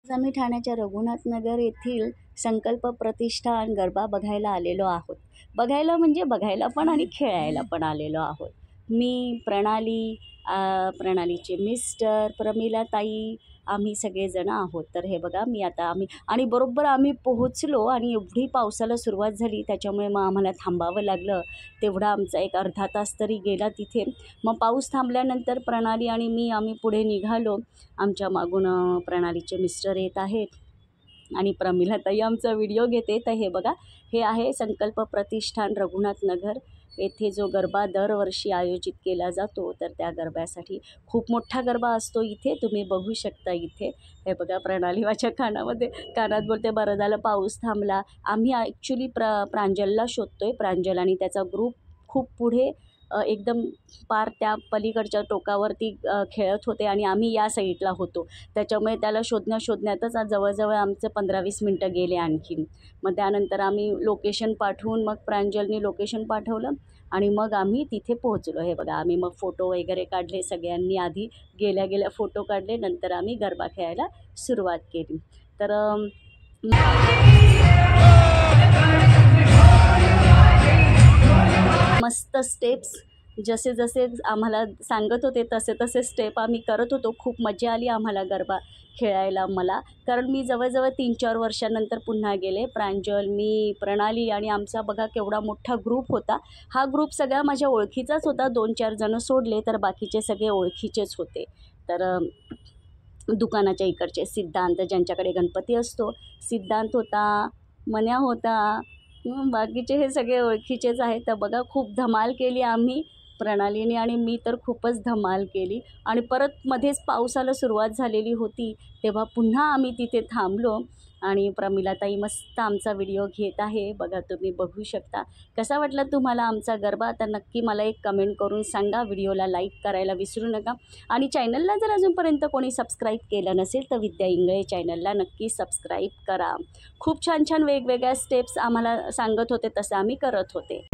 आज आम्ही ठाण्याच्या रघुनाथ नगर येथील संकल्प प्रतिष्ठान गरबा बघायला आलेलो आहोत. बघायला म्हणजे बघायला पण आणि खेळायला पण आलेलो आहोत. मी, प्रणाली, प्रणालीचे मिस्टर, प्रमिलाताई, आम्ही सगळेजण आहोत. तर हे बघा मी आता आणि बरोबर आम्ही पोहोचलो आणि एवढी पावसाला सुरुवात झाली त्याच्यामुळे मग आम्हाला थांबावं लागलं. तेवढा आमचा एक अर्धा तास तरी गेला तिथे. मग पाऊस थांबल्यानंतर प्रणाली आणि मी आम्ही पुढे निघालो. आमच्या मागून प्रणालीचे मिस्टर येत आहेत आणि प्रमिलाताई आमचा व्हिडिओ घेते. तर हे बघा, हे आहे संकल्प प्रतिष्ठान रघुनाथ नगर येथे जो गरबा दरवर्षी आयोजित केला जातो. तर त्या गरब्यासाठी खूप मोठा गरबा असतो इथे, तुम्ही बघू शकता इथे. हे बघा, प्रणाली माझ्या कानात बोलते बरं झालं पाऊस थांबला. आम्ही ॲक्च्युली प्रांजलला शोधतोय. प्रांजल आणि त्याचा ग्रुप खूप पुढे एकदम पार त्या पलीकडच्या टोकावरती खेळत होते आणि आम्ही या साईडला होतो. त्याच्यामुळे त्याला शोधण्यातच आज जवळजवळ आमचे 15-20 मिनटं गेले आणखीन. मग त्यानंतर आम्ही लोकेशन पाठवून मग प्रांजलनी लोकेशन पाठवलं आणि मग आम्ही तिथे पोहोचलो. हे बघा, आम्ही मग फोटो वगैरे काढले. सगळ्यांनी आधी गेल्या फोटो काढले, नंतर आम्ही गरबा खेळायला सुरुवात केली. तर मस्त स्टेप्स जसे जसे आम्हाला सांगत होते तसे तसे स्टेप आम्ही करत होतो. खूप मजा आली आम्हाला गरबा खेळायला मला, कारण मी जवळजवळ 3-4 वर्षानंतर पुन्हा गेले. प्रांजल, मी, प्रणाली आणि आमचा बघा केवढा मोठा ग्रुप होता. हा ग्रुप सगळा माझ्या ओळखीचाच होता. 2-4 जणं सोडले तर बाकीचे सगळे ओळखीचेच होते. तर दुकानाच्या इकडचे सिद्धांत, ज्यांच्याकडे गणपती असतो, सिद्धांत होता, मन्या होता, बाकीचे हे सगळे ओळखीचेच आहेत. तर बघा, खूप धमाल केली आम्ही, प्रणालीने आणि मी तर खूपच धमाल केली. आणि परत मध्येच पावसाला सुरुवात झालेली होती, तेव्हा पुन्हा आम्ही तिथे थांबलो आणि प्रमिलाताई मस्त आमचा व्हिडिओ घेत आहे. बघा, तुम्ही बघू शकता. कसा वाटला तुम्हाला आमचा गरबा? तर नक्की मला एक कमेंट करून सांगा. व्हिडिओला लाईक करायला विसरू नका आणि चॅनलला जर अजूनपर्यंत कोणी सबस्क्राईब केलं नसेल तर विद्या इंगळे चॅनलला नक्की सबस्क्राईब करा. खूप छान छान वेगवेगळ्या स्टेप्स आम्हाला सांगत होते, तसं आम्ही करत होते.